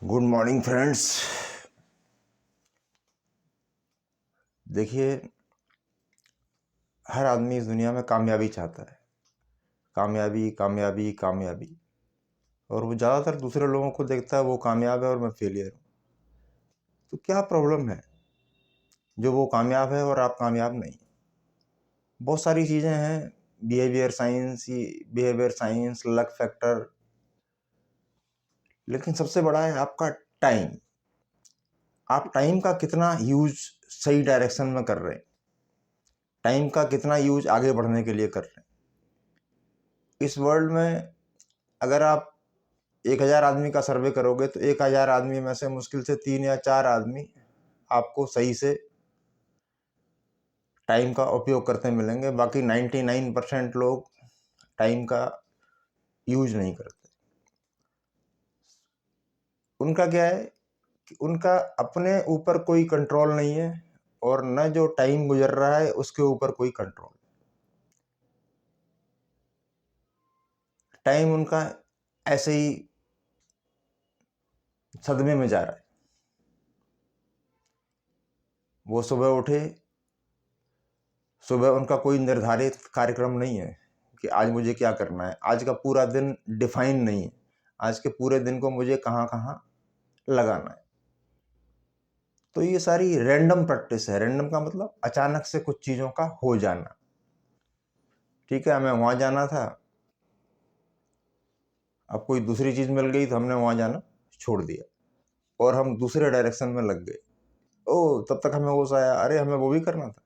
Good morning friends. देखिए, हर आदमी इस दुनिया में कामयाबी चाहता है। कामयाबी कामयाबी कामयाबी। और वो ज़्यादातर दूसरे लोगों को देखता है वो कामयाब है और मैं फेलियर हूँ। तो क्या प्रॉब्लम है जो वो कामयाब है और आप कामयाब नहीं? बहुत सारी चीज़ें हैं, बिहेवियर साइंस, लक फैक्टर। लेकिन सबसे बड़ा है आपका टाइम। आप टाइम का कितना यूज सही डायरेक्शन में कर रहे हैं, टाइम का कितना यूज आगे बढ़ने के लिए कर रहे हैं। इस वर्ल्ड में अगर आप 1000 आदमी का सर्वे करोगे तो 1000 आदमी में से मुश्किल से 3 या 4 आदमी आपको सही से टाइम का उपयोग करते मिलेंगे। बाकी 99% लोग टाइम का यूज नहीं करते। उनका क्या है कि उनका अपने ऊपर कोई कंट्रोल नहीं है और न जो टाइम गुजर रहा है उसके ऊपर कोई कंट्रोल। टाइम उनका ऐसे ही सदमे में जा रहा है। वो सुबह उठे, सुबह उनका कोई निर्धारित कार्यक्रम नहीं है कि आज मुझे क्या करना है। आज का पूरा दिन डिफाइन नहीं है, आज के पूरे दिन को मुझे कहाँ कहाँ लगाना है। तो ये सारी रैंडम प्रैक्टिस है। रैंडम का मतलब अचानक से कुछ चीज़ों का हो जाना। ठीक है, हमें वहाँ जाना था, अब कोई दूसरी चीज़ मिल गई तो हमने वहाँ जाना छोड़ दिया और हम दूसरे डायरेक्शन में लग गए। ओह, तब तक हमें होश आया, अरे हमें वो भी करना था।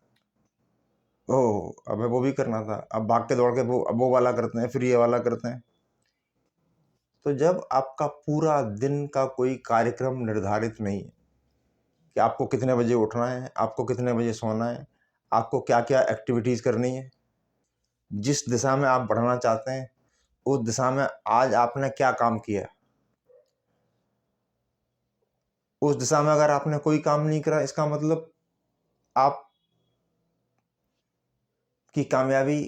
ओह, हमें वो भी करना था। अब भाग के दौड़ के वो वाला करते हैं, फिर ये वाला करते हैं। तो जब आपका पूरा दिन का कोई कार्यक्रम निर्धारित नहीं है कि आपको कितने बजे उठना है, आपको कितने बजे सोना है, आपको क्या क्या एक्टिविटीज़ करनी है, जिस दिशा में आप बढ़ना चाहते हैं उस दिशा में आज आपने क्या काम किया, उस दिशा में अगर आपने कोई काम नहीं करा, इसका मतलब आप की कामयाबी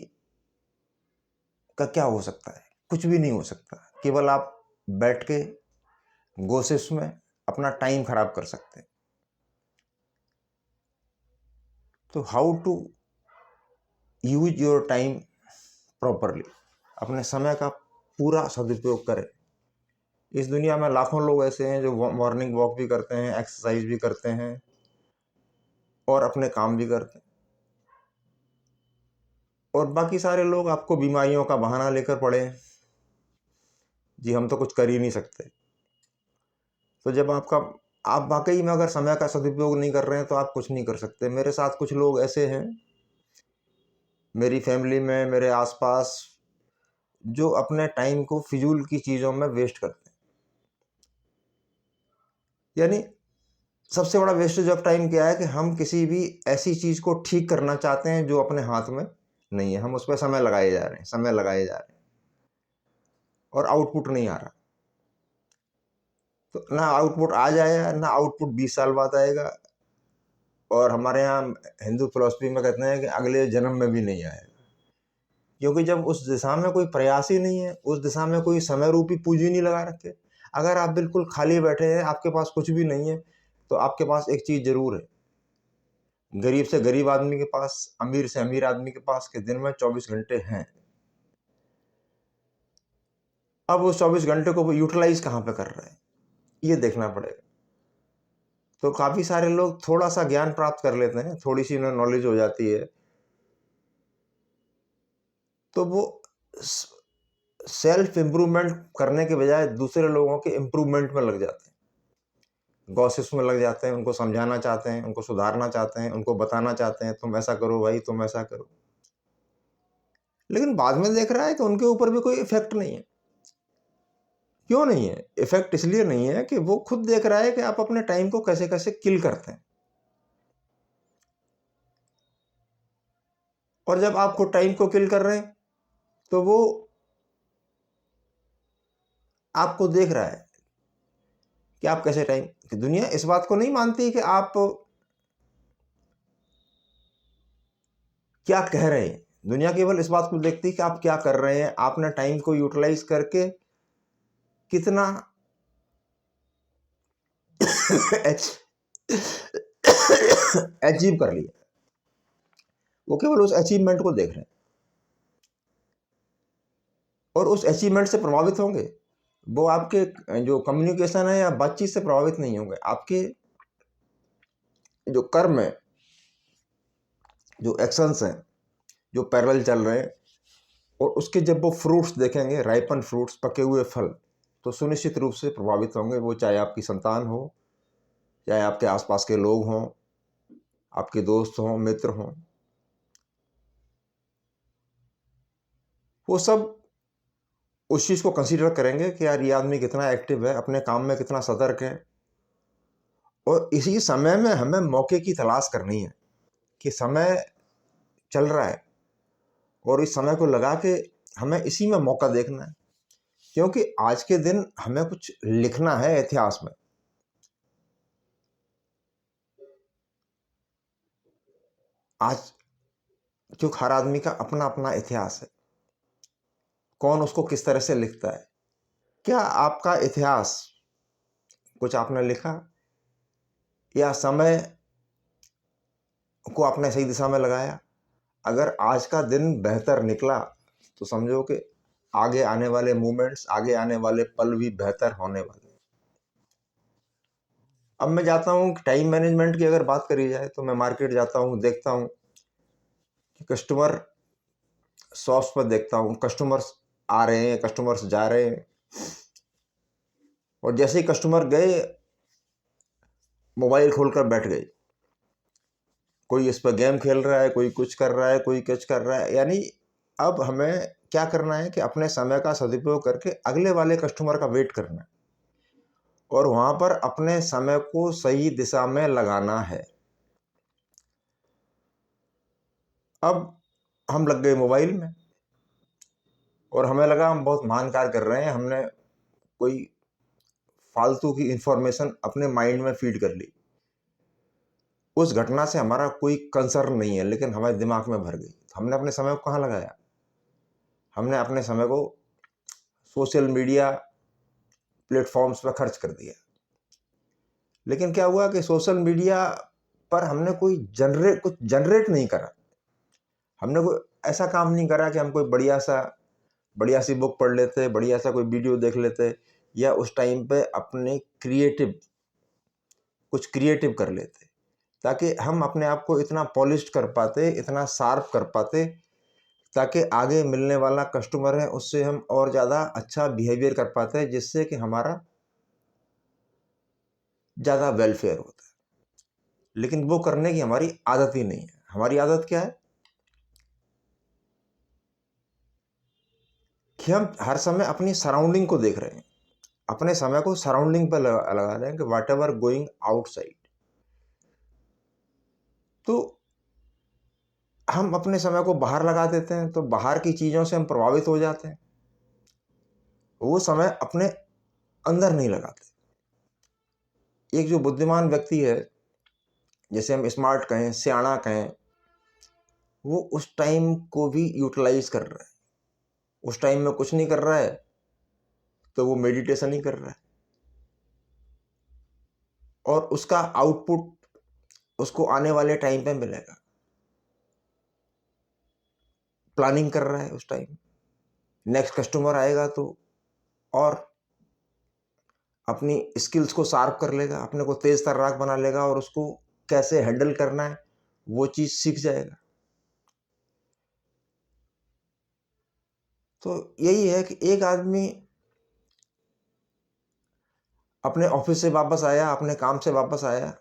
का क्या हो सकता है? कुछ भी नहीं हो सकता। केवल आप बैठ के गोसिप्स में अपना टाइम खराब कर सकते हैं। तो how to use your time properly, अपने समय का पूरा सदुपयोग करें। इस दुनिया में लाखों लोग ऐसे हैं जो मॉर्निंग वॉक भी करते हैं, एक्सरसाइज भी करते हैं और अपने काम भी करते हैं, और बाकी सारे लोग आपको बीमारियों का बहाना लेकर पड़े हैं, जी हम तो कुछ कर ही नहीं सकते। तो जब आप वाकई में अगर समय का सदुपयोग नहीं कर रहे हैं तो आप कुछ नहीं कर सकते। मेरे साथ कुछ लोग ऐसे हैं, मेरी फैमिली में, मेरे आसपास, जो अपने टाइम को फिजूल की चीज़ों में वेस्ट करते हैं। यानी सबसे बड़ा वेस्टेज ऑफ टाइम क्या है कि हम किसी भी ऐसी चीज़ को ठीक करना चाहते हैं जो अपने हाथ में नहीं है, हम उस पर समय लगाए जा रहे हैं, समय लगाए जा रहे हैं और आउटपुट नहीं आ रहा। तो ना आउटपुट आज आया, ना आउटपुट 20 साल बाद आएगा, और हमारे यहाँ हिंदू फिलॉसफी में कहते हैं कि अगले जन्म में भी नहीं आएगा। क्योंकि जब उस दिशा में कोई प्रयास ही नहीं है, उस दिशा में कोई समय रूपी पूंजी नहीं लगा रखे। अगर आप बिल्कुल खाली बैठे हैं, आपके पास कुछ भी नहीं है, तो आपके पास एक चीज़ जरूर है। गरीब से गरीब आदमी के पास, अमीर से अमीर आदमी के पास के दिन में 24 घंटे हैं। अब उस 24 घंटे को वो यूटिलाइज कहाँ पे कर रहे हैं, ये देखना पड़ेगा। तो काफ़ी सारे लोग थोड़ा सा ज्ञान प्राप्त कर लेते हैं, थोड़ी सी उन्हें नॉलेज हो जाती है, तो वो सेल्फ इम्प्रूवमेंट करने के बजाय दूसरे लोगों के इम्प्रूवमेंट में लग जाते हैं, गॉसिप्स में लग जाते हैं, उनको समझाना चाहते हैं, उनको सुधारना चाहते हैं, उनको बताना चाहते हैं तुम ऐसा करो भाई, तुम ऐसा करो। लेकिन बाद में देख रहा है कि उनके ऊपर भी कोई इफेक्ट नहीं है। क्यों नहीं है इफेक्ट? इसलिए नहीं है कि वो खुद देख रहा है कि आप अपने टाइम को कैसे कैसे किल करते हैं। और जब आप खुद टाइम को किल कर रहे हैं तो वो आपको देख रहा है कि आप कैसे टाइम, कि दुनिया इस बात को नहीं मानती कि आप क्या कह रहे हैं। दुनिया केवल इस बात को देखती है कि आप क्या कर रहे हैं, आपने टाइम को यूटिलाइज करके कितना अचीव कर लिया, वो केवल उस अचीवमेंट को देख रहे हैं और उस अचीवमेंट से प्रभावित होंगे। वो आपके जो कम्युनिकेशन है या बातचीत से प्रभावित नहीं होंगे, आपके जो कर्म है, जो एक्शंस हैं, जो पैरेलल चल रहे हैं, और उसके जब वो फ्रूट्स देखेंगे, राइपन फ्रूट्स, पके हुए फल, तो सुनिश्चित रूप से प्रभावित होंगे। वो चाहे आपकी संतान हो, चाहे आपके आसपास के लोग हों, आपके दोस्त हों, मित्र हों, वो सब उस चीज़ को कंसीडर करेंगे कि यार ये आदमी कितना एक्टिव है, अपने काम में कितना सतर्क है। और इसी समय में हमें मौके की तलाश करनी है कि समय चल रहा है और इस समय को लगा के हमें इसी में मौका देखना है, क्योंकि आज के दिन हमें कुछ लिखना है इतिहास में। आज क्योंकि हर आदमी का अपना अपना इतिहास है, कौन उसको किस तरह से लिखता है। क्या आपका इतिहास कुछ आपने लिखा, या समय को आपने सही दिशा में लगाया? अगर आज का दिन बेहतर निकला तो समझो कि आगे आने वाले मोमेंट्स, आगे आने वाले पल भी बेहतर होने वाले। अब मैं जाता हूँ, टाइम मैनेजमेंट की अगर बात करी जाए तो मैं मार्केट जाता हूँ, देखता हूँ कि कस्टमर शॉप्स पर देखता हूँ, कस्टमर्स आ रहे हैं, कस्टमर्स जा रहे हैं, और जैसे ही कस्टमर गए मोबाइल खोलकर बैठ गए। कोई इस पर गेम खेल रहा है, कोई कुछ कर रहा है, कोई कुछ कर रहा है। यानी अब हमें क्या करना है कि अपने समय का सदुपयोग करके अगले वाले कस्टमर का वेट करना है और वहां पर अपने समय को सही दिशा में लगाना है। अब हम लग गए मोबाइल में और हमें लगा हम बहुत महान कार्य कर रहे हैं, हमने कोई फालतू की इंफॉर्मेशन अपने माइंड में फीड कर ली। उस घटना से हमारा कोई कंसर्न नहीं है, लेकिन हमारे दिमाग में भर गई। हमने अपने समय को कहाँ लगाया? हमने अपने समय को सोशल मीडिया प्लेटफॉर्म्स पर खर्च कर दिया। लेकिन क्या हुआ कि सोशल मीडिया पर हमने कुछ जनरेट नहीं करा। हमने कोई ऐसा काम नहीं करा कि हम कोई बढ़िया सी बुक पढ़ लेते, बढ़िया सा कोई वीडियो देख लेते, या उस टाइम पे अपने कुछ क्रिएटिव कर लेते, ताकि हम अपने आप को इतना पॉलिश्ड कर पाते, इतना शार्प कर पाते, ताकि आगे मिलने वाला कस्टमर है उससे हम और ज़्यादा अच्छा बिहेवियर कर पाते हैं, जिससे कि हमारा ज़्यादा वेलफेयर होता है। लेकिन वो करने की हमारी आदत ही नहीं है। हमारी आदत क्या है कि हम हर समय अपनी सराउंडिंग को देख रहे हैं, अपने समय को सराउंडिंग पर लगा रहे हैं कि वाट एवर गोइंग आउटसाइड। तो हम अपने समय को बाहर लगा देते हैं, तो बाहर की चीज़ों से हम प्रभावित हो जाते हैं, वो समय अपने अंदर नहीं लगाते। एक जो बुद्धिमान व्यक्ति है, जैसे हम स्मार्ट कहें, सियाना कहें, वो उस टाइम को भी यूटिलाइज कर रहा है। उस टाइम में कुछ नहीं कर रहा है तो वो मेडिटेशन ही कर रहा है, और उसका आउटपुट उसको आने वाले टाइम पे मिलेगा। प्लानिंग कर रहा है उस टाइम, नेक्स्ट कस्टमर आएगा तो और अपनी स्किल्स को शार्प कर लेगा, अपने को तेज तर्राक बना लेगा, और उसको कैसे हैंडल करना है वो चीज़ सीख जाएगा। तो यही है कि एक आदमी अपने ऑफिस से वापस आया, अपने काम से वापस आया,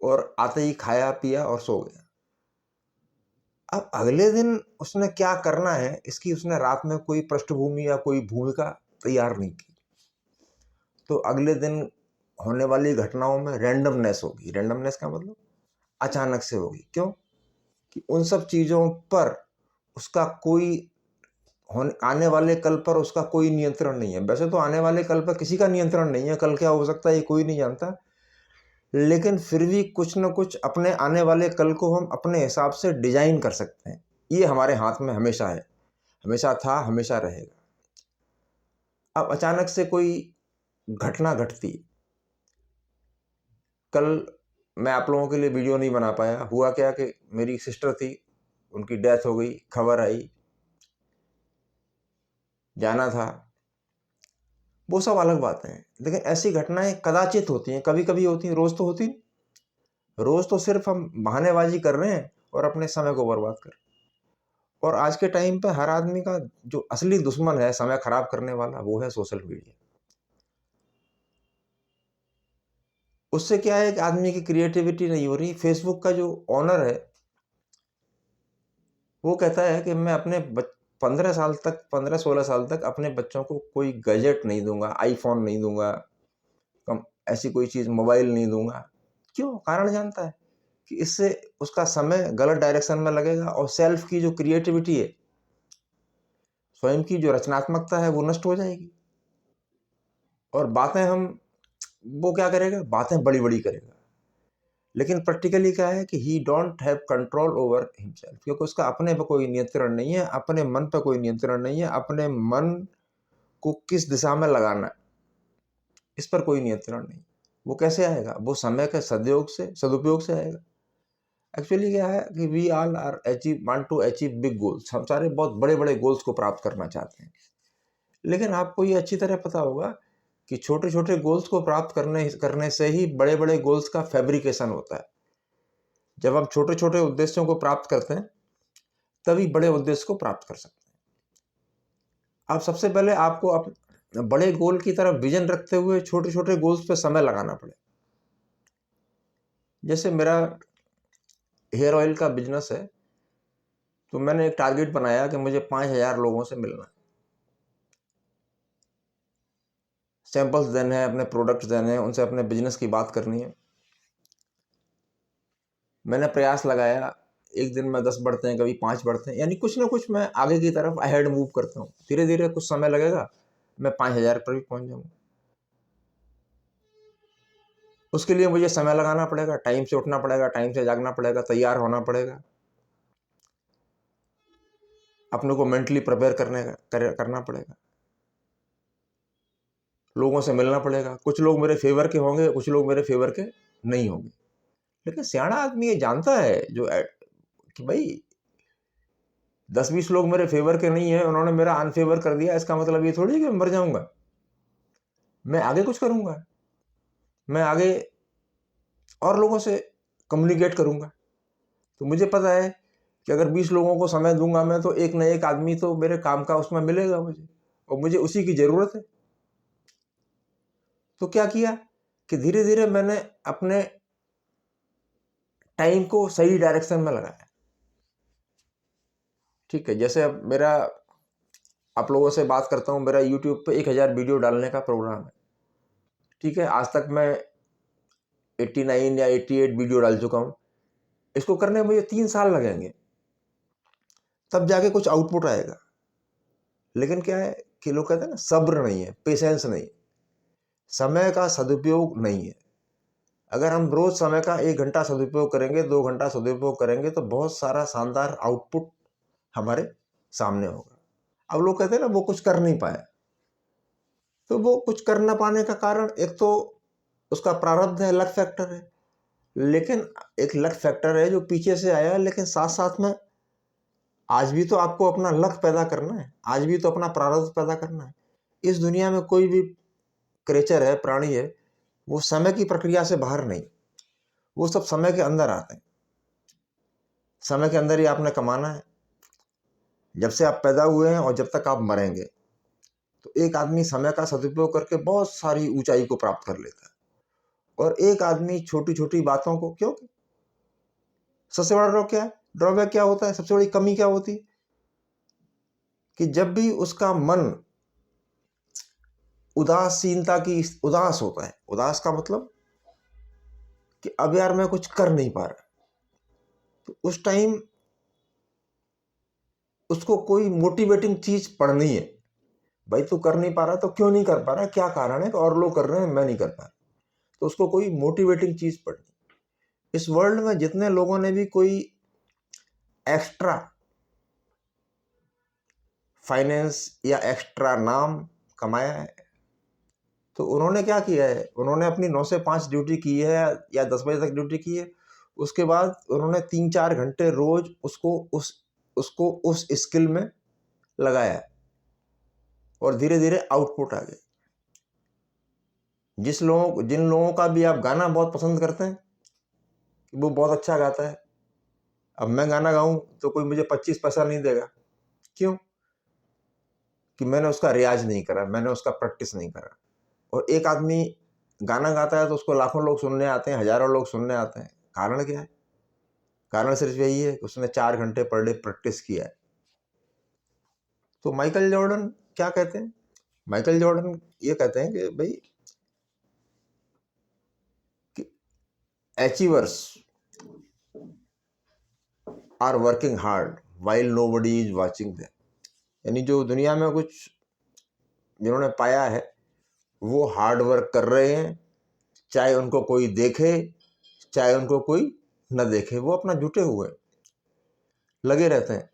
और आते ही खाया पिया और सो गया। अब अगले दिन उसने क्या करना है इसकी उसने रात में कोई पृष्ठभूमि या कोई भूमिका तैयार नहीं की। तो अगले दिन होने वाली घटनाओं में रैंडमनेस होगी। रैंडमनेस का मतलब अचानक से होगी। क्यों? कि उन सब चीज़ों पर उसका आने वाले कल पर उसका कोई नियंत्रण नहीं है। वैसे तो आने वाले कल पर किसी का नियंत्रण नहीं है, कल क्या हो सकता है ये कोई नहीं जानता, लेकिन फिर भी कुछ न कुछ अपने आने वाले कल को हम अपने हिसाब से डिजाइन कर सकते हैं। ये हमारे हाथ में हमेशा है, हमेशा था, हमेशा रहेगा। अब अचानक से कोई घटना घटती है। कल मैं आप लोगों के लिए वीडियो नहीं बना पाया, हुआ क्या कि मेरी सिस्टर थी, उनकी डेथ हो गई, खबर आई, जाना था, वो सब अलग बातें हैं। लेकिन ऐसी घटनाएं कदाचित होती हैं, कभी कभी होती हैं, रोज तो होती नहीं। रोज तो सिर्फ हम बहानेबाजी कर रहे हैं और अपने समय को बर्बाद कर रहे हैं। और आज के टाइम पे हर आदमी का जो असली दुश्मन है समय खराब करने वाला, वो है सोशल मीडिया। उससे क्या है कि आदमी की क्रिएटिविटी नहीं हो रही। फेसबुक का जो ऑनर है वो कहता है कि मैं अपने 15-16 साल तक अपने बच्चों को कोई गैजेट नहीं दूंगा, आईफोन नहीं दूंगा, कम ऐसी कोई चीज, मोबाइल नहीं दूंगा। क्यों? कारण जानता है कि इससे उसका समय गलत डायरेक्शन में लगेगा और सेल्फ की जो क्रिएटिविटी है, स्वयं की जो रचनात्मकता है, वो नष्ट हो जाएगी। और बातें हम वो क्या करेगा? बातें बड़ी बड़ी करेगा, लेकिन प्रैक्टिकली क्या है कि ही don't have control over himself, क्योंकि उसका अपने पर कोई नियंत्रण नहीं है, अपने मन पर कोई नियंत्रण नहीं है, अपने मन को किस दिशा में लगाना है इस पर कोई नियंत्रण नहीं। वो कैसे आएगा? वो समय के सदुपयोग से आएगा। एक्चुअली क्या है कि we all are want to achieve big goals. हम सारे बहुत बड़े बड़े गोल्स को प्राप्त करना चाहते हैं, लेकिन आपको ये अच्छी तरह पता होगा कि छोटे छोटे गोल्स को प्राप्त करने से ही बड़े बड़े गोल्स का फैब्रिकेशन होता है। जब हम छोटे छोटे उद्देश्यों को प्राप्त करते हैं तभी बड़े उद्देश्य को प्राप्त कर सकते हैं। अब सबसे पहले आपको बड़े गोल की तरफ विजन रखते हुए छोटे छोटे गोल्स पे समय लगाना पड़े। जैसे मेरा हेयर ऑयल का बिजनेस है, तो मैंने एक टारगेट बनाया कि मुझे 5,000 लोगों से मिलना है, सैंपल्स देने हैं, अपने प्रोडक्ट्स देने हैं, उनसे अपने बिजनेस की बात करनी है। मैंने प्रयास लगाया, एक दिन में 10 बढ़ते हैं, कभी 5 बढ़ते हैं, यानी कुछ ना कुछ मैं आगे की तरफ अहेड मूव करता हूँ। धीरे धीरे कुछ समय लगेगा, मैं 5,000 पर भी पहुंच जाऊंगा। उसके लिए मुझे समय लगाना पड़ेगा, टाइम से उठना पड़ेगा, टाइम से जागना पड़ेगा, तैयार होना पड़ेगा, अपने को मेंटली प्रिपेयर करना पड़ेगा, लोगों से मिलना पड़ेगा। कुछ लोग मेरे फेवर के होंगे, कुछ लोग मेरे फेवर के नहीं होंगे। लेकिन सियाना आदमी ये जानता है कि भाई 10-20 लोग मेरे फेवर के नहीं है, उन्होंने मेरा अनफेवर कर दिया, इसका मतलब ये थोड़ी कि मैं मर जाऊंगा। मैं आगे कुछ करूंगा, मैं आगे और लोगों से कम्युनिकेट करूंगा। तो मुझे पता है कि अगर 20 लोगों को समय दूंगा मैं, तो एक न एक आदमी तो मेरे काम का उसमें मिलेगा मुझे, और मुझे उसी की जरूरत है। तो क्या किया कि धीरे धीरे मैंने अपने टाइम को सही डायरेक्शन में लगाया। ठीक है, जैसे अब आप लोगों से बात करता हूं, मेरा यूट्यूब पे 1,000 वीडियो डालने का प्रोग्राम है। ठीक है, आज तक मैं 89 या 88 वीडियो डाल चुका हूं। इसको करने में मुझे 3 साल लगेंगे, तब जाके कुछ आउटपुट आएगा। लेकिन क्या है कि लोग कहते हैं ना, सब्र नहीं है, पेशेंस नहीं, समय का सदुपयोग नहीं है। अगर हम रोज समय का 1 घंटा सदुपयोग करेंगे, 2 घंटा सदुपयोग करेंगे, तो बहुत सारा शानदार आउटपुट हमारे सामने होगा। अब लोग कहते हैं ना वो कुछ कर नहीं पाया, तो वो कुछ कर ना पाने का कारण एक तो उसका प्रारब्ध है, लक फैक्टर है। लेकिन एक लक फैक्टर है जो पीछे से आया है, लेकिन साथ साथ में आज भी तो आपको अपना लक पैदा करना है, आज भी तो अपना प्रारब्ध पैदा करना है। इस दुनिया में कोई भी क्रेचर है, प्राणी है, वो समय की प्रक्रिया से बाहर नहीं, वो सब समय के अंदर आते हैं। समय के अंदर ही आपने कमाना है, जब से आप पैदा हुए हैं और जब तक आप मरेंगे। तो एक आदमी समय का सदुपयोग करके बहुत सारी ऊंचाई को प्राप्त कर लेता है, और एक आदमी छोटी छोटी बातों को, क्यों, सबसे बड़ा ड्रॉबैक क्या होता है, सबसे बड़ी कमी क्या होती है कि जब भी उसका मन उदास होता है, उदास का मतलब कि अब यार मैं कुछ कर नहीं पा रहा, तो उस टाइम उसको कोई मोटिवेटिंग चीज पढ़नी है। भाई तू कर नहीं पा रहा, तो क्यों नहीं कर पा रहा, क्या कारण है, तो और लोग कर रहे हैं, मैं नहीं कर पा रहा, तो उसको कोई मोटिवेटिंग चीज पढ़नी। इस वर्ल्ड में जितने लोगों ने भी कोई एक्स्ट्रा फाइनेंस या एक्स्ट्रा नाम कमाया है, तो उन्होंने क्या किया है, उन्होंने अपनी 9 से 5 ड्यूटी की है या 10 बजे तक ड्यूटी की है। उसके बाद उन्होंने 3-4 घंटे रोज उसको उस स्किल में लगाया और धीरे धीरे आउटपुट आ गया। जिन लोगों का भी आप गाना बहुत पसंद करते हैं कि वो बहुत अच्छा गाता है, अब मैं गाना गाऊं तो कोई मुझे 25 पैसा नहीं देगा। क्यों? कि मैंने उसका रियाज नहीं करा, मैंने उसका प्रैक्टिस नहीं करा। और एक आदमी गाना गाता है तो उसको लाखों लोग सुनने आते हैं, हजारों लोग सुनने आते हैं। कारण क्या है? कारण सिर्फ यही है कि उसने 4 घंटे पर डे प्रैक्टिस किया है। तो माइकल जॉर्डन क्या कहते हैं? माइकल जॉर्डन ये कहते हैं कि भाई कि achievers are working hard while nobody is watching them. यानी जो दुनिया में कुछ जिन्होंने पाया है वो हार्ड वर्क कर रहे हैं, चाहे उनको कोई देखे चाहे उनको कोई न देखे, वो अपना जुटे हुए लगे रहते हैं।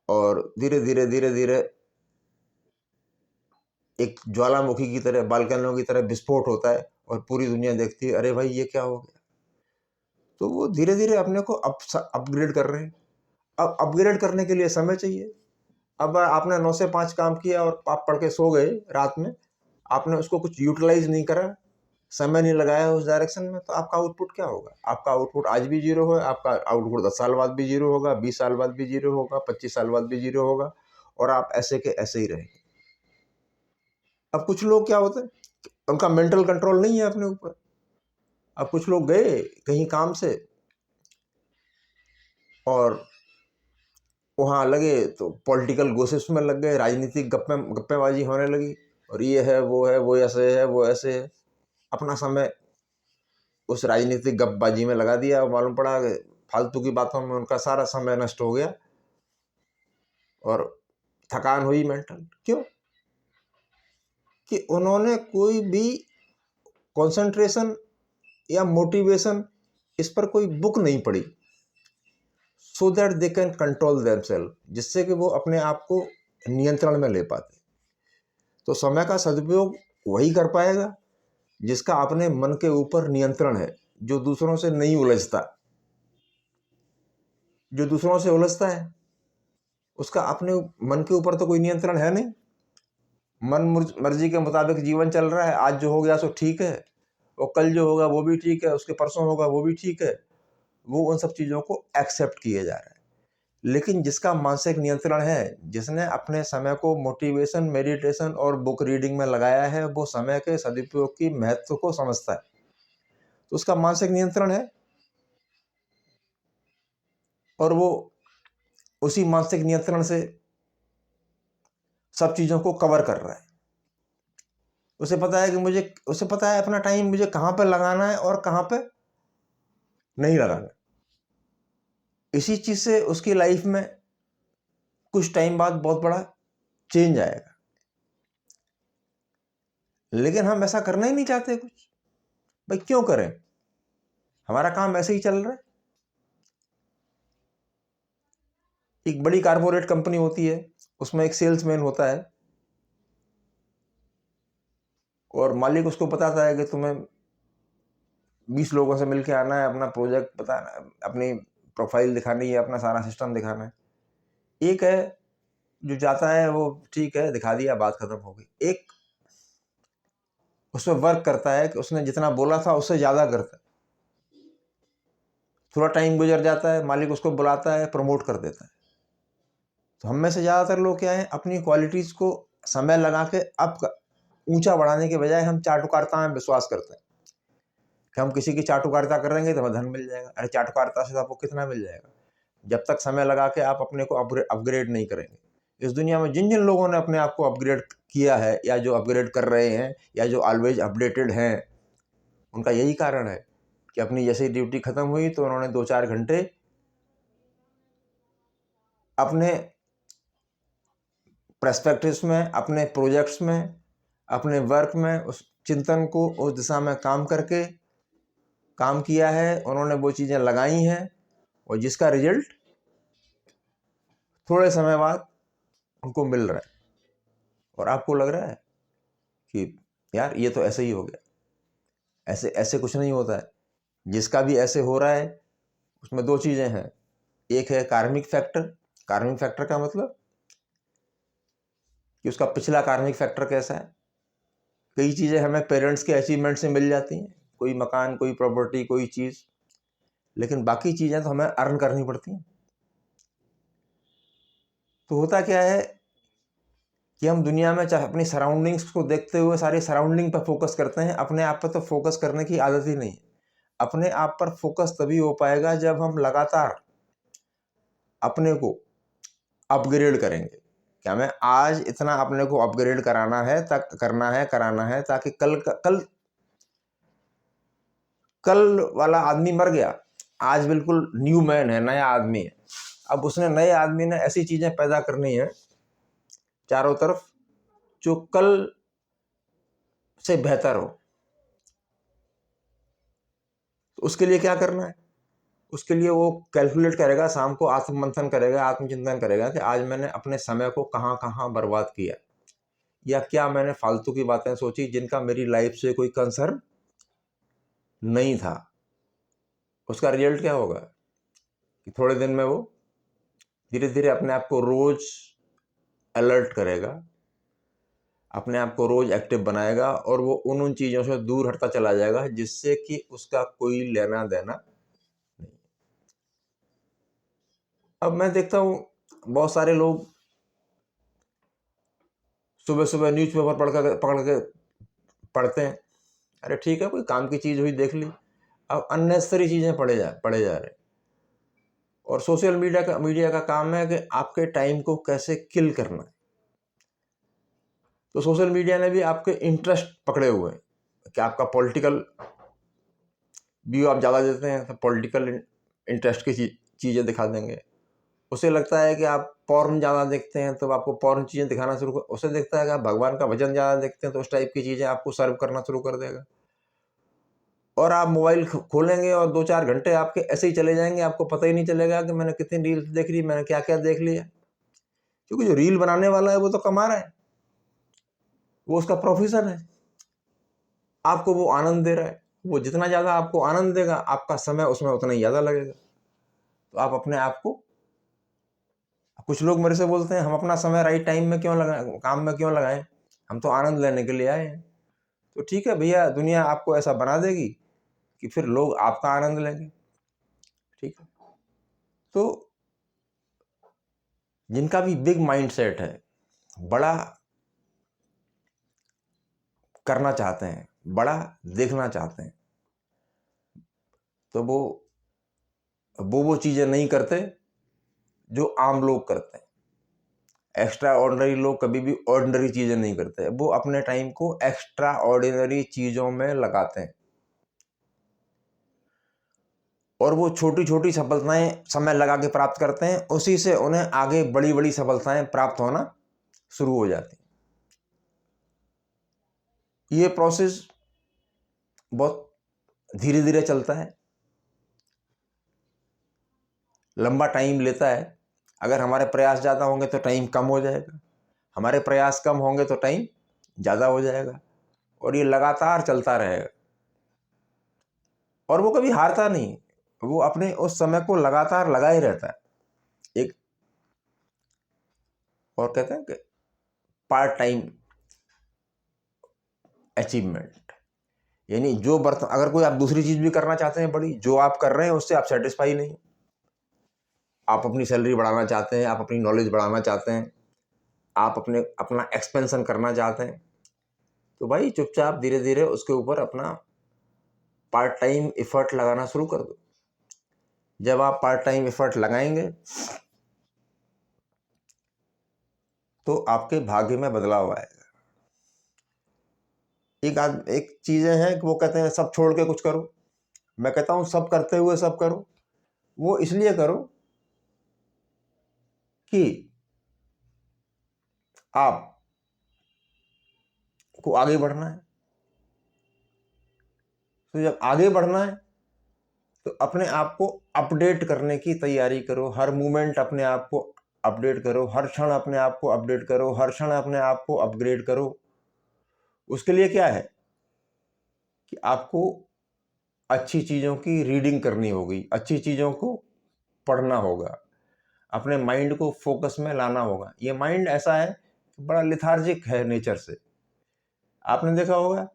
और धीरे धीरे धीरे धीरे एक ज्वालामुखी की तरह, बालकनियों की तरह विस्फोट होता है और पूरी दुनिया देखती है, अरे भाई ये क्या हो गया। तो वो धीरे धीरे अपने को अपग्रेड कर रहे हैं। अब अपग्रेड करने के लिए समय चाहिए। अब आपने 9 से 5 काम किया और आप पढ़ के सो गए रात में, आपने उसको कुछ यूटिलाइज नहीं करा, समय नहीं लगाया उस डायरेक्शन में, तो आपका आउटपुट क्या होगा? आपका आउटपुट आज भी जीरो है, आपका आउटपुट 10 साल बाद भी जीरो होगा, 20 साल बाद भी जीरो होगा, 25 साल बाद भी जीरो होगा, और आप ऐसे के ऐसे ही रहेंगे। अब कुछ लोग क्या होते हैं, उनका मेंटल कंट्रोल नहीं है अपने ऊपर। अब कुछ लोग गए कहीं काम से और वहाँ लगे तो पॉलिटिकल गोसिप्स में लग गए, राजनीतिक गप्पेबाजी होने लगी, और ये है, वो ऐसे है, वो ऐसे है। अपना समय उस राजनीतिक गपबाजी में लगा दिया और मालूम पड़ा कि फालतू की बातों में उनका सारा समय नष्ट हो गया और थकान हुई मेंटल। क्यों? कि उन्होंने कोई भी कंसंट्रेशन या मोटिवेशन, इस पर कोई बुक नहीं पढ़ी, so that they can control themselves, जिससे कि वो अपने आप को नियंत्रण में ले पाते। तो समय का सदुपयोग वही कर पाएगा जिसका अपने मन के ऊपर नियंत्रण है, जो दूसरों से नहीं उलझता। जो दूसरों से उलझता है उसका अपने मन के ऊपर तो कोई नियंत्रण है नहीं। मन मर्जी के मुताबिक जीवन चल रहा है, आज जो हो गया सो ठीक है, और कल जो होगा वो भी ठीक है, उसके परसों होगा वो भी ठीक है। वो उन सब चीज़ों को एक्सेप्ट किए जा रहा है। लेकिन जिसका मानसिक नियंत्रण है, जिसने अपने समय को मोटिवेशन, मेडिटेशन और बुक रीडिंग में लगाया है, वो समय के सदुपयोग की महत्व को समझता है, तो उसका मानसिक नियंत्रण है और वो उसी मानसिक नियंत्रण से सब चीज़ों को कवर कर रहा है। उसे पता है अपना टाइम मुझे कहाँ पर लगाना है और कहाँ पे नहीं लगाना। इसी चीज़ से उसकी लाइफ में कुछ टाइम बाद बहुत बड़ा चेंज आएगा। लेकिन हम ऐसा करना ही नहीं चाहते कुछ। भाई क्यों करें? हमारा काम ऐसे ही चल रहा है। एक बड़ी कारपोरेट कंपनी होती है, उसमें एक सेल्समैन होता है और मालिक उसको बताता है कि तुम्हें 20 लोगों से मिलके आना है, अपना प्रोजेक्ट बताना है, अपनी प्रोफाइल दिखानी है, अपना सारा सिस्टम दिखाना है। एक है जो जाता है, वो ठीक है दिखा दिया, बात खत्म हो गई। एक उसमें वर्क करता है कि उसने जितना बोला था उससे ज़्यादा करता है। थोड़ा टाइम गुजर जाता है, मालिक उसको बुलाता है, प्रमोट कर देता है। तो हम में से ज़्यादातर लोग क्या है, अपनी क्वालिटीज़ को समय लगा के ऊंचा बढ़ाने के बजाय हम चाटुकारिता में विश्वास करते हैं कि हम किसी की चाटुकारिता करेंगे तो हमें धन मिल जाएगा। अरे चाटुकारिता से आपको कितना मिल जाएगा जब तक समय लगा के आप अपने को अपग्रेड नहीं करेंगे। इस दुनिया में जिन जिन लोगों ने अपने आप को अपग्रेड किया है या जो अपग्रेड कर रहे हैं या जो ऑलवेज अपडेटेड हैं, उनका यही कारण है कि अपनी जैसे ही ड्यूटी खत्म हुई तो उन्होंने 2-4 घंटे अपने पर्सपेक्टिव्स में, अपने प्रोजेक्ट्स में, अपने वर्क में उस चिंतन को उस दिशा में काम करके काम किया है। उन्होंने वो चीज़ें लगाई हैं और जिसका रिजल्ट थोड़े समय बाद उनको मिल रहा है। और आपको लग रहा है कि यार ये तो ऐसे ही हो गया, ऐसे ऐसे कुछ नहीं होता है। जिसका भी ऐसे हो रहा है उसमें दो चीज़ें हैं, एक है कार्मिक फैक्टर। कार्मिक फैक्टर का मतलब कि उसका पिछला कार्मिक फैक्टर कैसा है। कई चीज़ें हमें पेरेंट्स के अचीवमेंट से मिल जाती हैं, कोई मकान, कोई प्रॉपर्टी, कोई चीज़, लेकिन बाकी चीज़ें तो हमें अर्न करनी पड़ती हैं। तो होता क्या है कि हम दुनिया में चाहे अपनी सराउंडिंग्स को देखते हुए सारी सराउंडिंग पर फोकस करते हैं, अपने आप पर तो फोकस करने की आदत ही नहीं है। अपने आप पर फोकस तभी हो पाएगा जब हम लगातार अपने को अपग्रेड करेंगे। क्या मैं आज इतना अपने को अपग्रेड कराना है ताकि कल वाला आदमी मर गया, आज बिल्कुल न्यू मैन है, नया आदमी है। अब उसने नए आदमी ने ऐसी चीजें पैदा करनी है चारों तरफ जो कल से बेहतर हो। तो उसके लिए क्या करना है, उसके लिए वो कैलकुलेट करेगा, शाम को आत्ममंथन करेगा, आत्मचिंतन करेगा कि आज मैंने अपने समय को कहाँ कहाँ बर्बाद किया, या क्या मैंने फालतू की बातें सोची जिनका मेरी लाइफ से कोई कंसर्न नहीं था। उसका रिजल्ट क्या होगा कि थोड़े दिन में वो धीरे धीरे अपने आप को रोज अलर्ट करेगा, अपने आप को रोज एक्टिव बनाएगा, और वो उन चीज़ों से दूर हटता चला जाएगा जिससे कि उसका कोई लेना देना नहीं। अब मैं देखता हूँ बहुत सारे लोग सुबह सुबह न्यूज़पेपर पकड़ के पढ़ते हैं। अरे ठीक है, कोई काम की चीज़ हुई देख ली, अब अननेसेसरी चीज़ें पढ़े जा रहे हैं। और सोशल मीडिया का काम है कि आपके टाइम को कैसे किल करना है। तो सोशल मीडिया ने भी आपके इंटरेस्ट पकड़े हुए हैं कि आपका पॉलिटिकल व्यू आप ज़्यादा देते हैं तो पॉलिटिकल इंटरेस्ट की चीज़ें दिखा देंगे। उसे लगता है कि आप पॉर्न ज़्यादा देखते हैं तो आपको पॉर्न चीज़ें दिखाना शुरू कर, उसे देखता है कि आप भगवान का भजन ज़्यादा देखते हैं तो उस टाइप की चीज़ें आपको सर्व करना शुरू कर देगा। और आप मोबाइल खोलेंगे और 2-4 घंटे आपके ऐसे ही चले जाएंगे, आपको पता ही नहीं चलेगा कि मैंने कितनी रील्स देख ली, मैंने क्या क्या देख लिया। क्योंकि जो रील बनाने वाला है वो तो कमा रहा है, वो उसका प्रोफेशन है, आपको वो आनंद दे रहा है। वो जितना ज़्यादा आपको आनंद देगा आपका समय उसमें उतना ही ज़्यादा लगेगा। तो आप अपने आप को, कुछ लोग मेरे से बोलते हैं हम अपना समय राइट टाइम में क्यों लगाएं, काम में क्यों लगाएं, हम तो आनंद लेने के लिए आए हैं। तो ठीक है भैया, दुनिया आपको ऐसा बना देगी कि फिर लोग आपका आनंद लेंगे। ठीक है, तो जिनका भी बिग माइंडसेट है, बड़ा करना चाहते हैं, बड़ा देखना चाहते हैं, तो वो चीज़ें नहीं करते जो आम लोग करते हैं। एक्स्ट्रा ऑर्डिनरी लोग कभी भी ऑर्डिनरी चीज़ें नहीं करते, वो अपने टाइम को एक्स्ट्रा ऑर्डिनरी चीज़ों में लगाते हैं, और वो छोटी छोटी सफलताएं समय लगा के प्राप्त करते हैं, उसी से उन्हें आगे बड़ी बड़ी सफलताएं प्राप्त होना शुरू हो जाती हैं। ये प्रोसेस बहुत धीरे धीरे चलता है, लंबा टाइम लेता है। अगर हमारे प्रयास ज़्यादा होंगे तो टाइम कम हो जाएगा, हमारे प्रयास कम होंगे तो टाइम ज़्यादा हो जाएगा, और ये लगातार चलता रहेगा। और वो कभी हारता नहीं, वो अपने उस समय को लगातार लगा ही रहता है। एक और कहते हैं कि पार्ट टाइम अचीवमेंट, यानी जो बर्तन, अगर कोई आप दूसरी चीज़ भी करना चाहते हैं बड़ी, जो आप कर रहे हैं उससे आप सेटिस्फाई नहीं, आप अपनी सैलरी बढ़ाना चाहते हैं, आप अपनी नॉलेज बढ़ाना चाहते हैं, आप अपना एक्सपेंशन करना चाहते हैं, तो भाई चुपचाप धीरे धीरे उसके ऊपर अपना पार्ट टाइम एफर्ट लगाना शुरू कर दो। जब आप पार्ट टाइम एफर्ट लगाएंगे तो आपके भाग्य में बदलाव आएगा। एक चीज़ें हैं कि वो कहते हैं सब छोड़ के कुछ करो, मैं कहता हूँ सब करते हुए सब करो। वो इसलिए करो कि आप को आगे बढ़ना है। तो जब आगे बढ़ना है तो अपने आप को अपडेट करने की तैयारी करो, हर मोमेंट अपने आप को अपडेट करो, हर क्षण अपने आप को अपडेट करो, हर क्षण अपने आप को अपग्रेड करो। उसके लिए क्या है कि आपको अच्छी चीज़ों की रीडिंग करनी होगी, अच्छी चीज़ों को पढ़ना होगा, अपने माइंड को फोकस में लाना होगा। ये माइंड ऐसा है कि बड़ा लिथार्जिक है नेचर से। आपने देखा होगा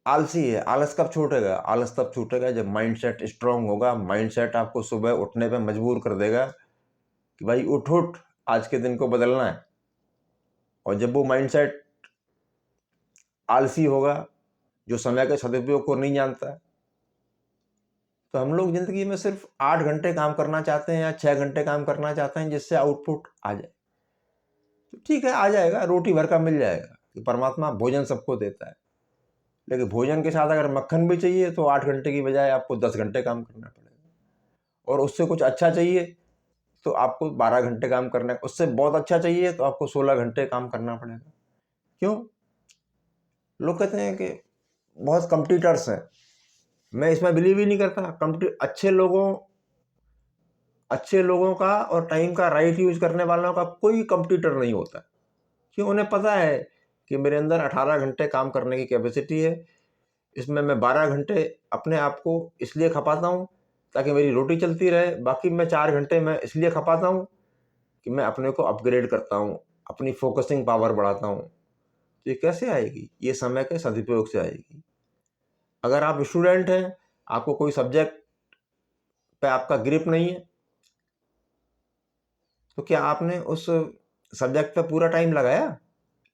आलसी है, आलस कब छूटेगा? आलस तब छूटेगा जब माइंडसेट स्ट्रांग होगा। माइंडसेट आपको सुबह उठने पे मजबूर कर देगा कि भाई उठ उठ, आज के दिन को बदलना है। और जब वो माइंडसेट आलसी होगा, जो समय के सदुपयोग को नहीं जानता, तो हम लोग जिंदगी में सिर्फ 8 घंटे काम करना चाहते हैं या 6 घंटे काम करना चाहते हैं जिससे आउटपुट आ जाए। तो ठीक है, आ जाएगा, रोटी भर का मिल जाएगा कि परमात्मा भोजन सबको देता है। लेकिन भोजन के साथ अगर मक्खन भी चाहिए तो 8 घंटे की बजाय आपको 10 घंटे काम करना पड़ेगा। और उससे कुछ अच्छा चाहिए तो आपको 12 घंटे काम करना है। उससे बहुत अच्छा चाहिए तो आपको 16 घंटे काम करना पड़ेगा। क्यों? लोग कहते हैं कि बहुत कंपटीटर्स हैं। मैं इसमें बिलीव ही नहीं करता। अच्छे लोगों का और टाइम का राइट यूज करने वालों का कोई कंपटीटर नहीं होता। क्यों? उन्हें पता है कि मेरे अंदर 18 घंटे काम करने की कैपेसिटी है। इसमें मैं 12 घंटे अपने आप को इसलिए खपाता हूँ ताकि मेरी रोटी चलती रहे। बाकी मैं 4 घंटे मैं इसलिए खपाता हूँ कि मैं अपने को अपग्रेड करता हूँ, अपनी फोकसिंग पावर बढ़ाता हूँ। तो ये कैसे आएगी? ये समय के सदुपयोग से आएगी। अगर आप स्टूडेंट हैं, आपको कोई सब्जेक्ट पे आपका ग्रिप नहीं है, तो क्या आपने उस सब्जेक्ट पे पूरा टाइम लगाया?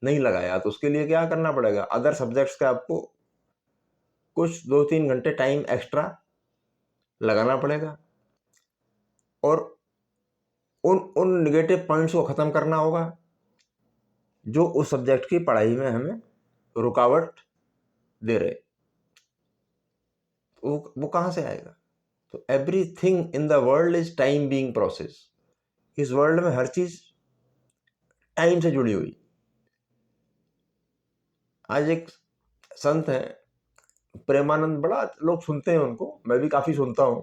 नहीं लगाया। तो उसके लिए क्या करना पड़ेगा? अदर सब्जेक्ट्स का आपको कुछ 2-3 घंटे टाइम एक्स्ट्रा लगाना पड़ेगा और उन उन निगेटिव पॉइंट्स को ख़त्म करना होगा जो उस सब्जेक्ट की पढ़ाई में हमें रुकावट दे रहे। वो कहाँ से आएगा? तो everything in the world is time being process. इस वर्ल्ड में हर चीज टाइम से जुड़ी हुई। आज एक संत है प्रेमानंद, बड़ा लोग सुनते हैं उनको, मैं भी काफी सुनता हूँ।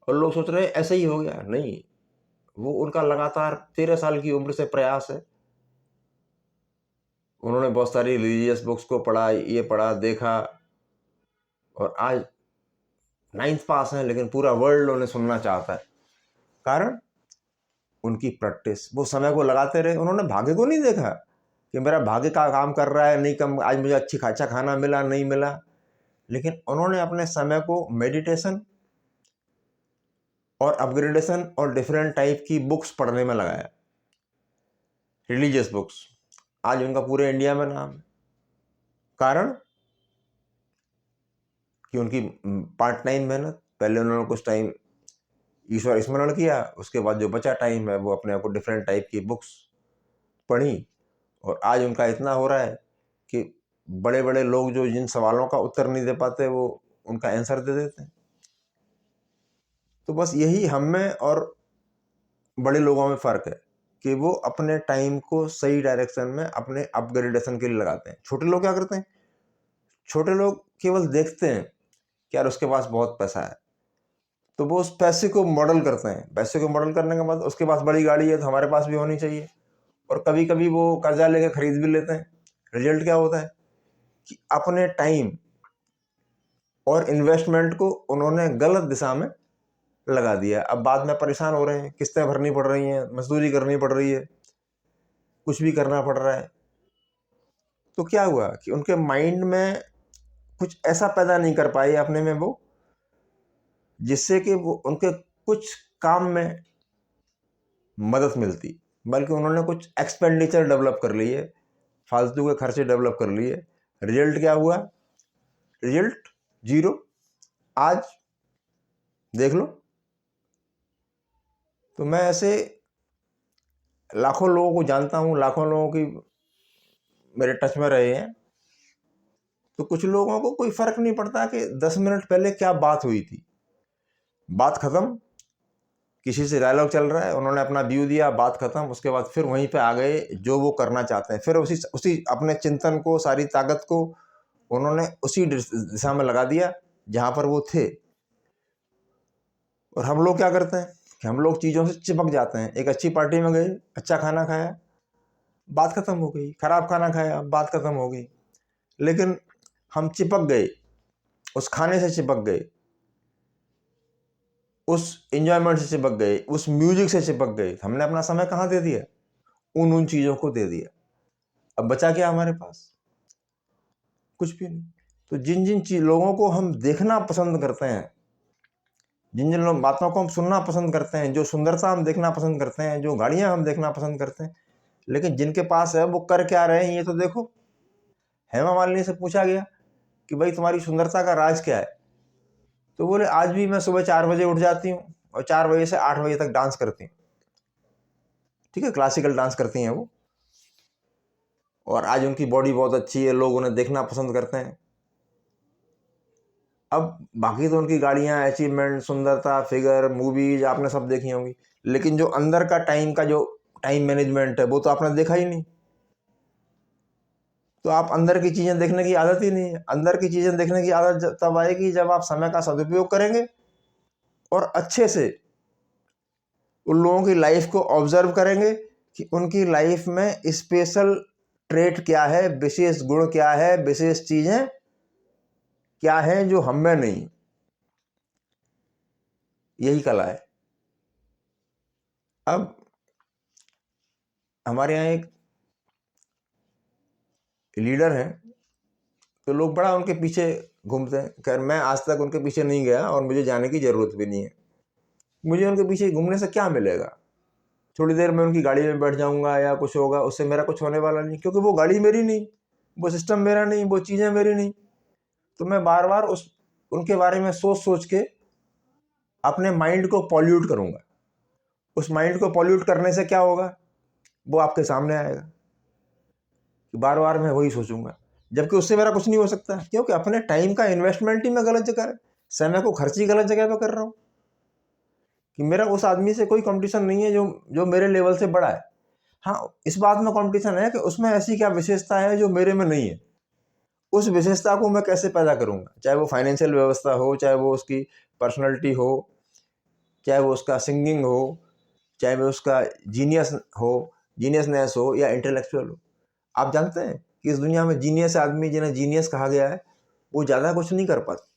और लोग सोच रहे हैं ऐसे ही हो गया। नहीं, वो उनका लगातार 13 साल की उम्र से प्रयास है। उन्होंने बहुत सारी रिलीजियस बुक्स को पढ़ा, ये पढ़ा, देखा, और आज 9th पास हैं, लेकिन पूरा वर्ल्ड उन्हें सुनना चाहता है। कारण उनकी प्रैक्टिस। वो समय को लगाते रहे। उन्होंने भाग्य को नहीं देखा कि मेरा भाग्य का काम कर रहा है, नहीं कम, आज मुझे अच्छा खाना मिला, नहीं मिला। लेकिन उन्होंने अपने समय को मेडिटेशन और अपग्रेडेशन और डिफरेंट टाइप की बुक्स पढ़ने में लगाया, रिलीजियस बुक्स। आज उनका पूरे इंडिया में नाम है। कारण कि उनकी पार्ट टाइम मेहनत। पहले उन्होंने कुछ टाइम ईश्वर स्मरण किया, उसके बाद जो बचा टाइम है वो अपने आप को डिफरेंट टाइप की बुक्स पढ़ी। और आज उनका इतना हो रहा है कि बड़े बड़े लोग जो जिन सवालों का उत्तर नहीं दे पाते वो उनका आंसर दे देते हैं। तो बस यही हम में और बड़े लोगों में फ़र्क है कि वो अपने टाइम को सही डायरेक्शन में अपने अपग्रेडेशन के लिए लगाते हैं। छोटे लोग क्या करते हैं? छोटे लोग केवल देखते हैं कि यार उसके पास बहुत पैसा है, तो वो उस पैसे को मॉडल करते हैं। पैसे को मॉडल करने के बाद उसके पास बड़ी गाड़ी है तो हमारे पास भी होनी चाहिए। और कभी कभी वो कर्जा लेकर खरीद भी लेते हैं। रिजल्ट क्या होता है कि अपने टाइम और इन्वेस्टमेंट को उन्होंने गलत दिशा में लगा दिया। अब बाद में परेशान हो रहे हैं, किस्तें भरनी पड़ रही हैं, मजदूरी करनी पड़ रही है, कुछ भी करना पड़ रहा है। तो क्या हुआ कि उनके माइंड में कुछ ऐसा पैदा नहीं कर पाए अपने में वो, जिससे कि वो उनके कुछ काम में मदद मिलती। बल्कि उन्होंने कुछ एक्सपेंडिचर डेवलप कर लिए, फालतू के खर्चे डेवलप कर लिए। रिजल्ट क्या हुआ? Result zero. आज देख लो। तो मैं ऐसे लाखों लोगों को जानता हूँ, लाखों लोगों की मेरे टच में रहे हैं। तो कुछ लोगों को कोई फर्क नहीं पड़ता कि 10 मिनट पहले क्या बात हुई थी। बात खत्म, किसी से डायलॉग चल रहा है, उन्होंने अपना व्यू दिया, बात खत्म, उसके बाद फिर वहीं पे आ गए जो वो करना चाहते हैं। फिर उसी अपने चिंतन को, सारी ताकत को उन्होंने उसी दिशा में लगा दिया जहां पर वो थे। और हम लोग क्या करते हैं कि हम लोग चीज़ों से चिपक जाते हैं। एक अच्छी पार्टी में गए, अच्छा खाना खाया, बात खत्म हो गई। खराब खाना खाया, बात खत्म हो गई। लेकिन हम चिपक गए, उस खाने से चिपक गए, उस एंजॉयमेंट से चिपक गए, उस म्यूजिक से चिपक गए। हमने अपना समय कहाँ दे दिया? उन चीजों को दे दिया। अब बचा क्या हमारे पास? कुछ भी नहीं। तो जिन जिन लोगों को हम देखना पसंद करते हैं, जिन जिन बातों को हम सुनना पसंद करते हैं, जो सुंदरता हम देखना पसंद करते हैं, जो गाड़ियां हम देखना पसंद करते हैं, लेकिन जिनके पास है वो कर क्या रहे हैं ये तो देखो। हेमा मालिनी से पूछा गया कि भाई तुम्हारी सुंदरता का राज क्या है? तो बोले आज भी मैं सुबह 4 बजे उठ जाती हूँ और 4 बजे से 8 बजे तक डांस करती हूँ। ठीक है, क्लासिकल डांस करती हैं वो, और आज उनकी बॉडी बहुत अच्छी है, लोग उन्हें देखना पसंद करते हैं। अब बाकी तो उनकी गाड़ियां, अचीवमेंट, सुंदरता, फिगर, मूवीज आपने सब देखी होंगी, लेकिन जो अंदर का टाइम का जो टाइम मैनेजमेंट है वो तो आपने देखा ही नहीं। तो आप अंदर की चीजें देखने की आदत ही नहीं है। अंदर की चीजें देखने की आदत तब आएगी जब आप समय का सदुपयोग करेंगे और अच्छे से उन लोगों की लाइफ को ऑब्जर्व करेंगे कि उनकी लाइफ में स्पेशल ट्रेट क्या है, विशेष गुण क्या है, विशेष चीजें क्या है जो हम में नहीं। यही कला है। अब हमारे यहाँ एक लीडर हैं, तो लोग बड़ा उनके पीछे घूमते हैं। खैर मैं आज तक उनके पीछे नहीं गया और मुझे जाने की जरूरत भी नहीं है। मुझे उनके पीछे घूमने से क्या मिलेगा? थोड़ी देर में उनकी गाड़ी में बैठ जाऊंगा या कुछ होगा, उससे मेरा कुछ होने वाला नहीं, क्योंकि वो गाड़ी मेरी नहीं, वो सिस्टम मेरा नहीं, वो चीजें मेरी नहीं। तो मैं बार बार उनके बारे में सोच सोच के अपने माइंड को पॉल्यूट करूंगा। उस माइंड को पॉल्यूट करने से क्या होगा? वो आपके सामने आएगा कि बार बार मैं वही सोचूंगा, जबकि उससे मेरा कुछ नहीं हो सकता, क्योंकि अपने टाइम का इन्वेस्टमेंट ही मैं गलत जगह, समय को खर्च ही गलत जगह पे कर रहा हूँ। कि मेरा उस आदमी से कोई कंपटीशन नहीं है जो जो मेरे लेवल से बड़ा है। हाँ, इस बात में कंपटीशन है कि उसमें ऐसी क्या विशेषता है जो मेरे में नहीं है। उस विशेषता को मैं कैसे पैदा करूंगा, चाहे वो फाइनेंशियल व्यवस्था हो, चाहे वो उसकी पर्सनैलिटी हो, चाहे वो उसका सिंगिंग हो, चाहे वो उसका जीनियस हो, जीनियसनेस हो, या इंटेलेक्चुअल हो। आप जानते हैं कि इस दुनिया में जीनियस आदमी, जिन्हें जीनियस कहा गया है, वो ज़्यादा कुछ नहीं कर पाते,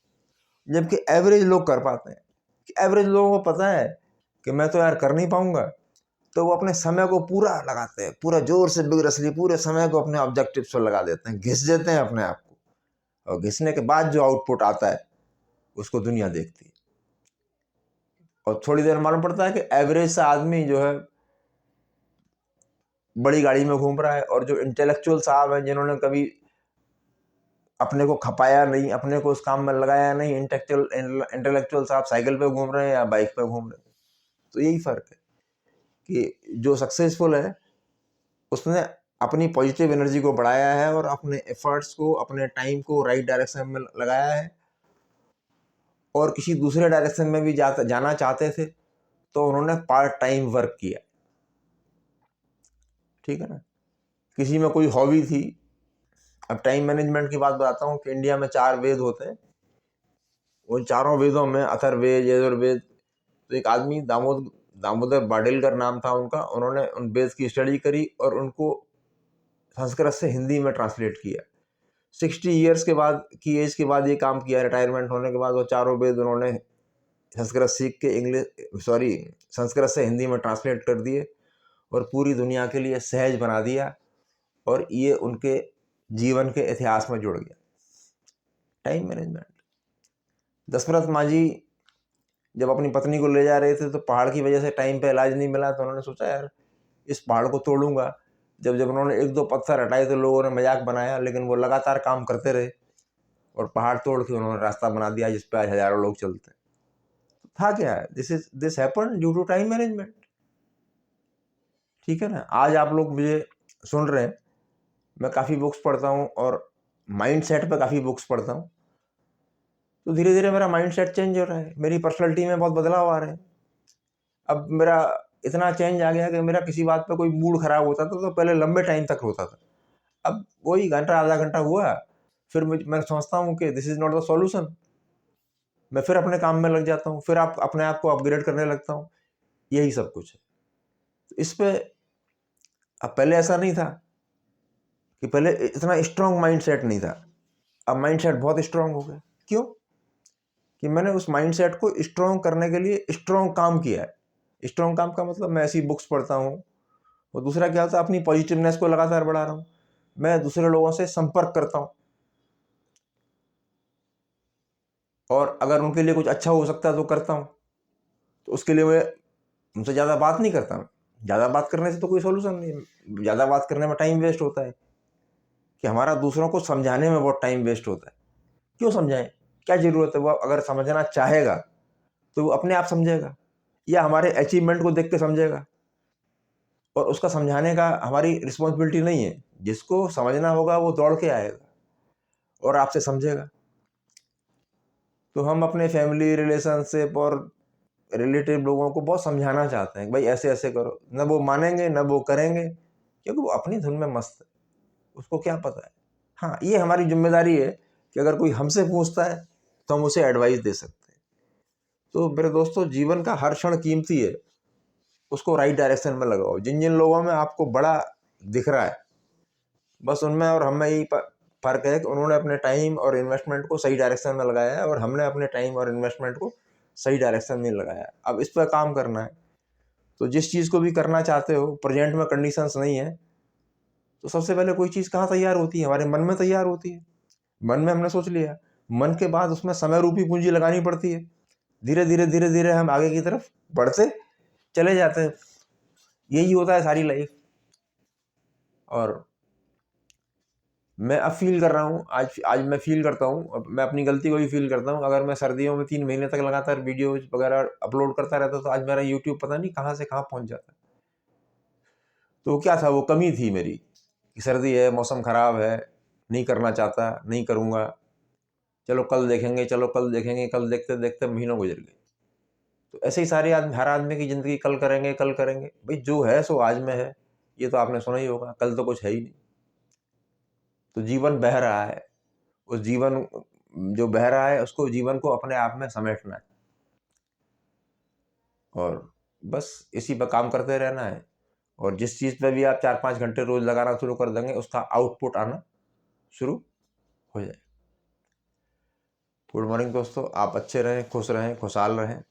जबकि एवरेज लोग कर पाते हैं। कि एवरेज लोगों को पता है कि मैं तो यार कर नहीं पाऊंगा, तो वो अपने समय को पूरा लगाते हैं, पूरा जोर से बिगरसली पूरे समय को अपने ऑब्जेक्टिव पर लगा देते हैं, घिस देते हैं अपने आप को, और घिसने के बाद जो आउटपुट आता है उसको दुनिया देखती है। और थोड़ी देर मालूम पड़ता है कि एवरेज सा आदमी जो है बड़ी गाड़ी में घूम रहा है, और जो इंटेलेक्चुअल साहब हैं जिन्होंने कभी अपने को खपाया नहीं, अपने को उस काम में लगाया नहीं, इंटेलेक्चुअल साहब साइकिल पे घूम रहे हैं या बाइक पे घूम रहे हैं। तो यही फर्क है कि जो सक्सेसफुल है उसने अपनी पॉजिटिव एनर्जी को बढ़ाया है और अपने एफर्ट्स को, अपने टाइम को राइट डायरेक्शन में लगाया है। और किसी दूसरे डायरेक्शन में भी जाना चाहते थे तो उन्होंने पार्ट टाइम वर्क किया। ठीक है ना? किसी में कोई हॉबी थी। अब टाइम मैनेजमेंट की बात बताता हूँ कि इंडिया में 4 वेद होते हैं। उन चारों वेदों में अथर्ववेद, यजुर्वेद, तो एक आदमी दामोदर बाडेलकर नाम था उनका, उन्होंने उन वेद की स्टडी करी और उनको संस्कृत से हिंदी में ट्रांसलेट किया। 60 ईयर्स के बाद की एज के बाद ये काम किया। रिटायरमेंट होने के बाद वो चारों वेद उन्होंने संस्कृत सीख के संस्कृत से हिंदी में ट्रांसलेट कर दिए और पूरी दुनिया के लिए सहज बना दिया, और ये उनके जीवन के इतिहास में जुड़ गया। Time management. दशरथ मांझी जब अपनी पत्नी को ले जा रहे थे तो पहाड़ की वजह से टाइम पे इलाज नहीं मिला, तो उन्होंने सोचा यार इस पहाड़ को तोड़ूंगा। जब जब उन्होंने 1-2 पत्थर हटाए तो लोगों ने मजाक बनाया, लेकिन वो लगातार काम करते रहे और पहाड़ तोड़ के उन्होंने रास्ता बना दिया जिस पे आज हजारों लोग चलते हैं। तो था क्या? This happen due to time management. ठीक है ना? आज आप लोग मुझे सुन रहे हैं, मैं काफ़ी बुक्स पढ़ता हूँ और माइंड सेट पर काफ़ी बुक्स पढ़ता हूँ, तो धीरे धीरे मेरा माइंड सेट चेंज हो रहा है, मेरी पर्सनैलिटी में बहुत बदलाव आ रहे हैं। अब मेरा इतना चेंज आ गया कि मेरा किसी बात पे कोई मूड खराब होता था तो पहले लंबे टाइम तक होता था। अब वही घंटा आधा घंटा हुआ, फिर मैं समझता हूँ कि this is not the solution, मैं फिर अपने काम में लग जाता हूँ, फिर अपने आप को अपग्रेड करने लगता हूँ। यही सब कुछ है। तो इस पे अब पहले ऐसा नहीं था कि पहले इतना स्ट्रांग माइंडसेट नहीं था, अब माइंडसेट बहुत स्ट्रांग हो गया। क्यों? कि मैंने उस माइंडसेट को स्ट्रांग करने के लिए स्ट्रांग काम किया है। स्ट्रांग काम का मतलब मैं ऐसी बुक्स पढ़ता हूँ, और दूसरा क्या होता है, अपनी पॉजिटिवनेस को लगातार बढ़ा रहा हूँ, मैं दूसरे लोगों से संपर्क करता हूँ, और अगर उनके लिए कुछ अच्छा हो सकता है तो करता हूँ। तो उसके लिए मैं उनसे ज़्यादा बात नहीं करता। ज़्यादा बात करने से तो कोई सोल्यूशन नहीं है, ज़्यादा बात करने में टाइम वेस्ट होता है, कि हमारा दूसरों को समझाने में बहुत टाइम वेस्ट होता है। क्यों समझाएं? क्या ज़रूरत है? वो अगर समझना चाहेगा तो वो अपने आप समझेगा, या हमारे अचीवमेंट को देख के समझेगा, और उसका समझाने का हमारी रिस्पॉन्सिबिलिटी नहीं है। जिसको समझना होगा वो दौड़ के आएगा और आपसे समझेगा। तो हम अपने फैमिली रिलेशनशिप और रिलेटिव लोगों को बहुत समझाना चाहते हैं, भाई ऐसे ऐसे करो, न वो मानेंगे न वो करेंगे, क्योंकि वो अपनी धुन में मस्त है, उसको क्या पता है। हाँ, ये हमारी जिम्मेदारी है कि अगर कोई हमसे पूछता है तो हम उसे एडवाइस दे सकते हैं। तो मेरे दोस्तों, जीवन का हर क्षण कीमती है, उसको राइट डायरेक्शन में लगाओ। जिन जिन लोगों में आपको बड़ा दिख रहा है, बस उनमें और हम में यही फर्क है कि उन्होंने अपने टाइम और इन्वेस्टमेंट को सही डायरेक्शन में लगाया है, और हमने अपने टाइम और इन्वेस्टमेंट को सही डायरेक्शन में लगाया है। अब इस पर काम करना है। तो जिस चीज़ को भी करना चाहते हो, प्रेजेंट में कंडीशंस नहीं है, तो सबसे पहले कोई चीज़ कहाँ तैयार होती है? हमारे मन में तैयार होती है। मन में हमने सोच लिया, मन के बाद उसमें समय रूपी पूंजी लगानी पड़ती है। धीरे धीरे धीरे धीरे हम आगे की तरफ बढ़ते चले जाते हैं। यही होता है सारी लाइफ। और मैं अब फील कर रहा हूँ, आज आज मैं फील करता हूँ, मैं अपनी गलती को भी फील करता हूँ। अगर मैं सर्दियों में 3 महीने तक लगातार वीडियोज वगैरह अपलोड करता रहता तो आज मेरा यूट्यूब पता नहीं कहाँ से कहाँ पहुँच जाता। तो क्या था, वो कमी थी मेरी, कि सर्दी है, मौसम ख़राब है, नहीं करना चाहता, नहीं करूँगा, चलो कल देखेंगे, चलो कल देखेंगे, कल देखते देखते महीनों गुजर गए। तो ऐसे ही सारे आदमी, हर आदमी की ज़िंदगी कल करेंगे कल करेंगे। भाई जो है सो आज में है, ये तो आपने सुना ही होगा, कल तो कुछ है ही नहीं। तो जीवन बह रहा है, उस जीवन जो बह रहा है उसको, जीवन को अपने आप में समेटना है, और बस इसी पर काम करते रहना है। और जिस चीज़ पे भी आप 4-5 घंटे रोज़ लगाना शुरू कर देंगे, उसका आउटपुट आना शुरू हो जाए। गुड मॉर्निंग दोस्तों, आप अच्छे रहें, खुश रहें, खुशहाल रहें।